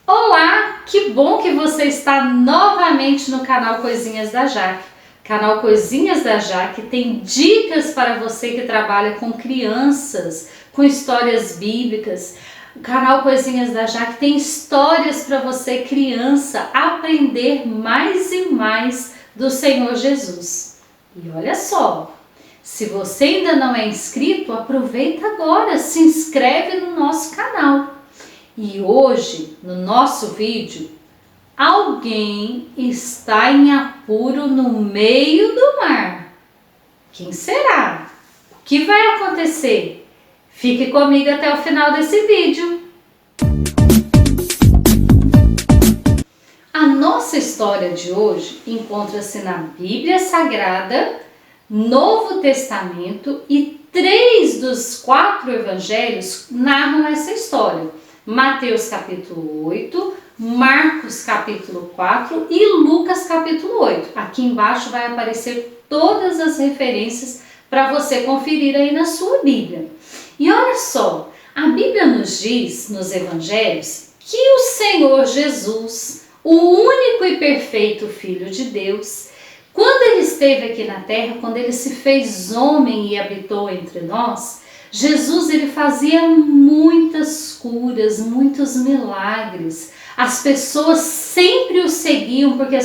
Olá, que bom que você está novamente no canal Coisinhas da Jaque. Canal Coisinhas da Jaque tem dicas para você que trabalha com crianças, com histórias bíblicas. O canal Coisinhas da Jaque tem histórias para você, criança, aprender mais e mais do Senhor Jesus. E olha só, se você ainda não é inscrito, aproveita agora, se inscreve no nosso canal. E hoje, no nosso vídeo, alguém está em apuro no meio do mar. Quem será? O que vai acontecer? Fique comigo até o final desse vídeo. A nossa história de hoje encontra-se na Bíblia Sagrada, Novo Testamento, e 3 dos 4 evangelhos narram essa história. Mateus capítulo 8, Marcos capítulo 4 e Lucas capítulo 8. Aqui embaixo vai aparecer todas as referências para você conferir aí na sua Bíblia. E olha só, a Bíblia nos diz, nos evangelhos, que o Senhor Jesus, o único e perfeito Filho de Deus, quando ele esteve aqui na terra, quando ele se fez homem e habitou entre nós, Jesus ele fazia muitas curas, muitos milagres. As pessoas sempre o seguiam porque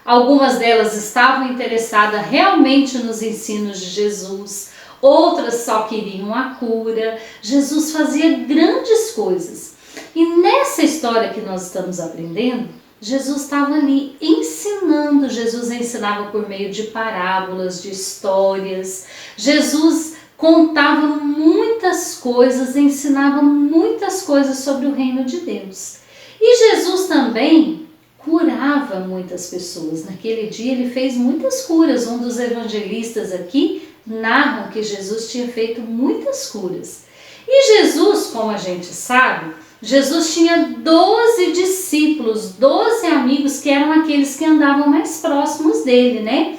algumas delas estavam interessadas realmente nos ensinos de Jesus, outras só queriam a cura. Jesus fazia grandes coisas. E nessa história que nós estamos aprendendo, Jesus estava ali ensinando. Jesus ensinava por meio de parábolas, de histórias. Jesus contava muitas coisas, ensinava muitas coisas sobre o reino de Deus. E Jesus também curava muitas pessoas. Naquele dia ele fez muitas curas. Um dos evangelistas aqui narram que Jesus tinha feito muitas curas. E Jesus, como a gente sabe, Jesus tinha 12 discípulos, 12 amigos que eram aqueles que andavam mais próximos dele, né?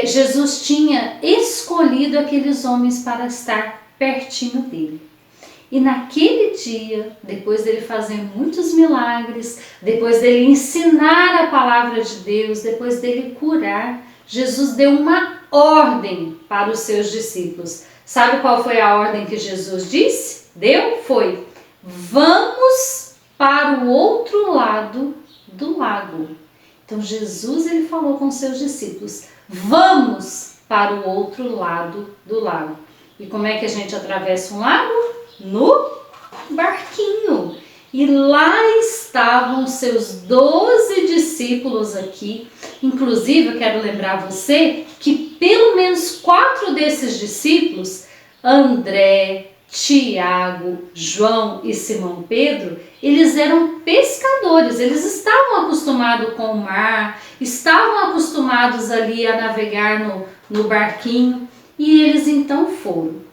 Jesus tinha escolhido aqueles homens para estar pertinho dele. E naquele dia, depois dele fazer muitos milagres, depois dele ensinar a palavra de Deus, depois dele curar, Jesus deu uma ordem para os seus discípulos. Sabe qual foi a ordem que Jesus disse? Foi: vamos para o outro lado do lago. Então Jesus ele falou com seus discípulos: vamos para o outro lado do lago. E como é que a gente atravessa um lago? No barquinho. E lá estavam seus 12 discípulos aqui. Inclusive, eu quero lembrar você que pelo menos 4 desses discípulos, André, Tiago, João e Simão Pedro, eles eram pescadores, eles estavam acostumados com o mar, estavam acostumados ali a navegar no barquinho, e eles então foram.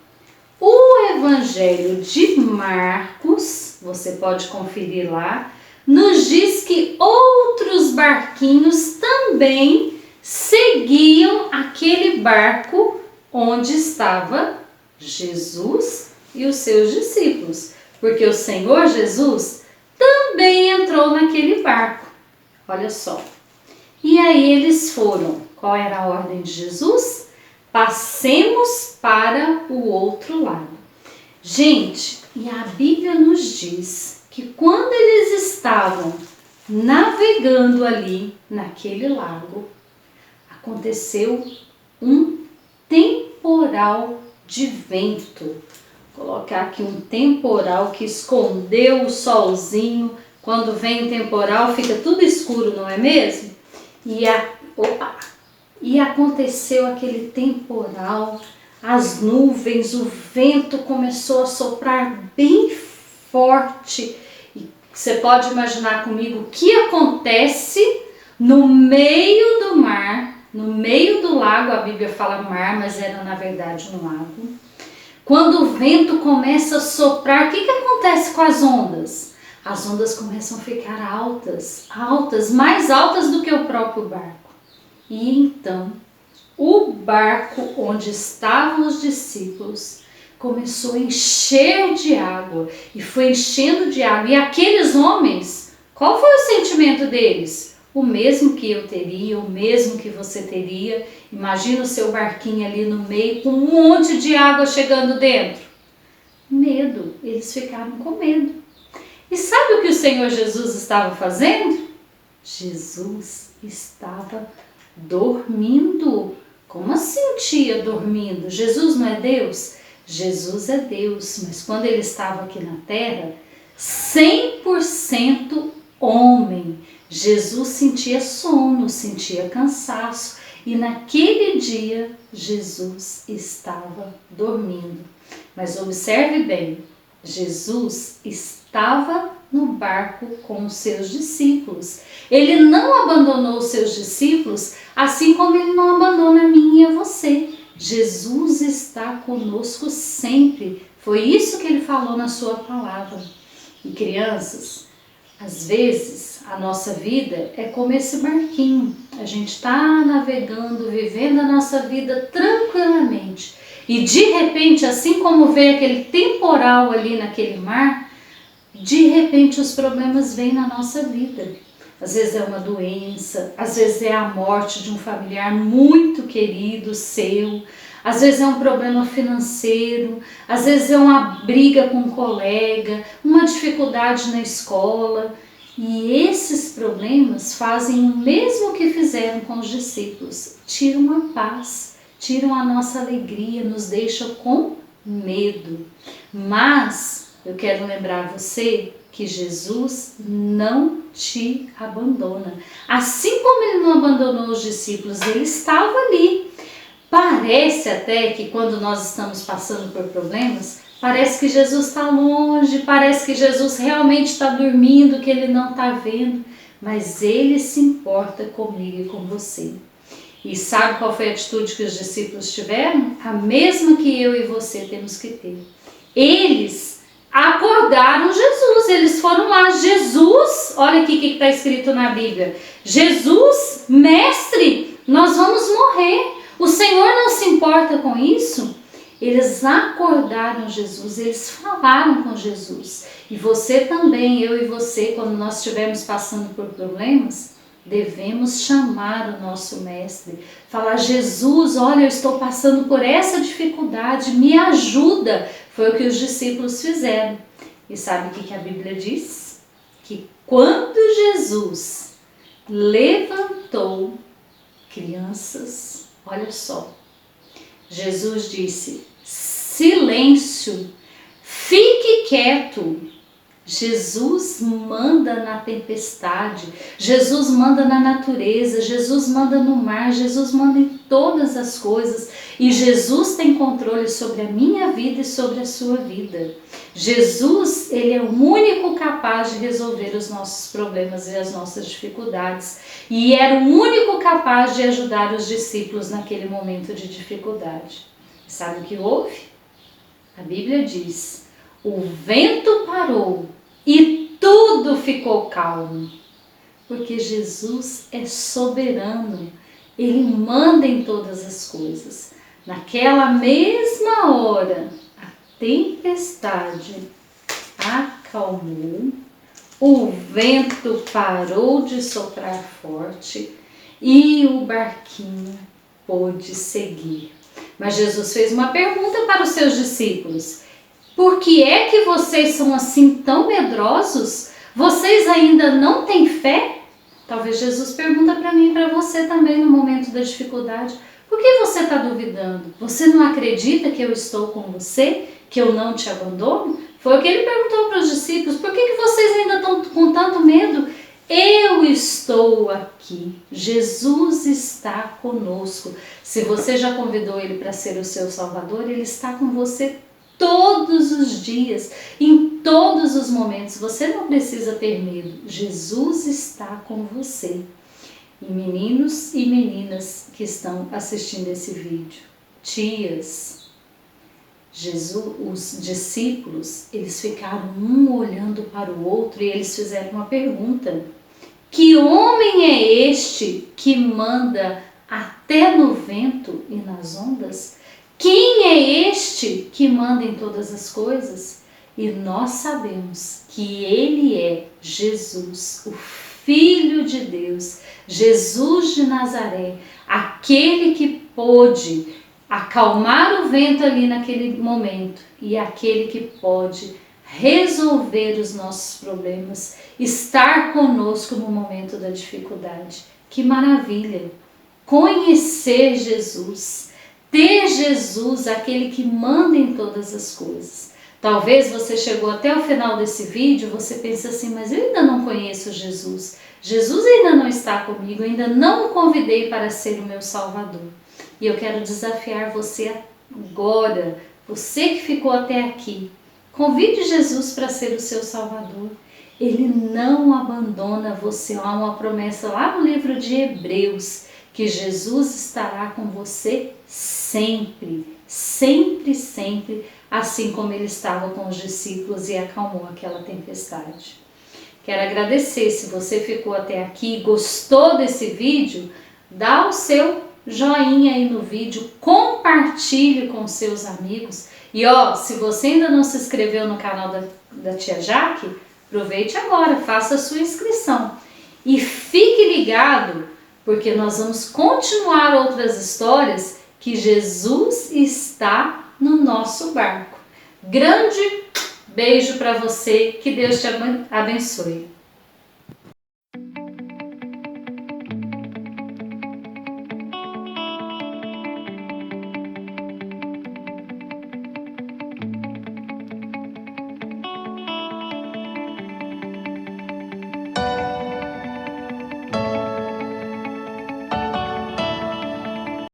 O Evangelho de Marcos, você pode conferir lá, nos diz que outros barquinhos também seguiam aquele barco onde estava Jesus e os seus discípulos, porque o Senhor Jesus também entrou naquele barco. Olha só. E aí eles foram. Qual era a ordem de Jesus? Passemos para o outro lado. Gente, e a Bíblia nos diz que quando eles estavam navegando ali naquele lago, aconteceu um temporal de vento. Vou colocar aqui um temporal que escondeu o solzinho. Quando vem o temporal fica tudo escuro, não é mesmo? E aconteceu aquele temporal, as nuvens, o vento começou a soprar bem forte. E você pode imaginar comigo o que acontece no meio do mar, no meio do lago. A Bíblia fala mar, mas era na verdade um lago. Quando o vento começa a soprar, o que acontece com as ondas? As ondas começam a ficar altas, mais altas do que o próprio barco. E então, o barco onde estavam os discípulos começou a encher de água e foi enchendo de água. E aqueles homens, qual foi o sentimento deles? O mesmo que eu teria, o mesmo que você teria. Imagina o seu barquinho ali no meio com um monte de água chegando dentro. Medo, eles ficaram com medo. E sabe o que o Senhor Jesus estava fazendo? Jesus estava dormindo. Como assim, tia, dormindo? Jesus não é Deus? Jesus é Deus, mas quando ele estava aqui na terra, 100% homem. Jesus sentia sono, sentia cansaço e naquele dia Jesus estava dormindo. Mas observe bem, Jesus estava no barco com os seus discípulos. Ele não abandonou os seus discípulos, assim como ele não abandona a mim e a você. Jesus está conosco sempre. Foi isso que ele falou na sua palavra. E crianças, às vezes a nossa vida é como esse barquinho. A gente está navegando, vivendo a nossa vida tranquilamente. E de repente, assim como veio aquele temporal ali naquele mar, de repente os problemas vêm na nossa vida. Às vezes é uma doença, às vezes é a morte de um familiar muito querido seu, às vezes é um problema financeiro, às vezes é uma briga com um colega, uma dificuldade na escola. E esses problemas fazem o mesmo que fizeram com os discípulos, tiram a paz, tiram a nossa alegria, nos deixam com medo. Mas eu quero lembrar você que Jesus não te abandona. Assim como ele não abandonou os discípulos, ele estava ali. Parece até que quando nós estamos passando por problemas, parece que Jesus está longe, parece que Jesus realmente está dormindo, que ele não está vendo, mas ele se importa comigo e com você. E sabe qual foi a atitude que os discípulos tiveram? A mesma que eu e você temos que ter. Eles acordaram Jesus, eles foram lá. Jesus, olha aqui o que está escrito na Bíblia. Jesus, mestre, nós vamos morrer. O Senhor não se importa com isso? Eles acordaram Jesus, eles falaram com Jesus. E você também, eu e você, quando nós estivermos passando por problemas, devemos chamar o nosso mestre, falar: Jesus, olha, eu estou passando por essa dificuldade, me ajuda. Foi o que os discípulos fizeram. E sabe o que a Bíblia diz? Que quando Jesus levantou, crianças, olha só, Jesus disse: silêncio, fique quieto. Jesus manda na tempestade, Jesus manda na natureza, Jesus manda no mar, Jesus manda em todas as coisas e Jesus tem controle sobre a minha vida e sobre a sua vida. Jesus, ele é o único capaz de resolver os nossos problemas e as nossas dificuldades e era o único capaz de ajudar os discípulos naquele momento de dificuldade. Sabe o que houve? A Bíblia diz: o vento parou e tudo ficou calmo, porque Jesus é soberano, ele manda em todas as coisas. Naquela mesma hora, a tempestade acalmou, o vento parou de soprar forte e o barquinho pôde seguir. Mas Jesus fez uma pergunta para os seus discípulos: por que é que vocês são assim tão medrosos? Vocês ainda não têm fé? Talvez Jesus pergunta para mim e para você também no momento da dificuldade. Por que você está duvidando? Você não acredita que eu estou com você? Que eu não te abandono? Foi o que ele perguntou para os discípulos. Por que vocês ainda estão com tanto medo? Eu estou aqui. Jesus está conosco. Se você já convidou ele para ser o seu Salvador, ele está com você todos os dias, em todos os momentos. Você não precisa ter medo. Jesus está com você. E meninos e meninas que estão assistindo esse vídeo, tias, Jesus, os discípulos, eles ficaram um olhando para o outro e eles fizeram uma pergunta: que homem é este que manda até no vento e nas ondas? Quem é este que manda em todas as coisas? E nós sabemos que Ele é Jesus, o Filho de Deus, Jesus de Nazaré, aquele que pôde acalmar o vento ali naquele momento e aquele que pode resolver os nossos problemas, estar conosco no momento da dificuldade. Que maravilha! Conhecer Jesus, ter Jesus, aquele que manda em todas as coisas. Talvez você chegou até o final desse vídeo, você pensa assim, mas eu ainda não conheço Jesus. Jesus ainda não está comigo, eu ainda não o convidei para ser o meu Salvador. E eu quero desafiar você agora, você que ficou até aqui, convide Jesus para ser o seu Salvador. Ele não abandona você. Há uma promessa lá no livro de Hebreus, que Jesus estará com você sempre, sempre, sempre, assim como ele estava com os discípulos e acalmou aquela tempestade. Quero agradecer, se você ficou até aqui e gostou desse vídeo, dá o seu joinha aí no vídeo, compartilhe com seus amigos. E se você ainda não se inscreveu no canal da Tia Jaque, aproveite agora, faça a sua inscrição. E fique ligado, porque nós vamos continuar outras histórias que Jesus está no nosso barco. Grande beijo para você, que Deus te abençoe.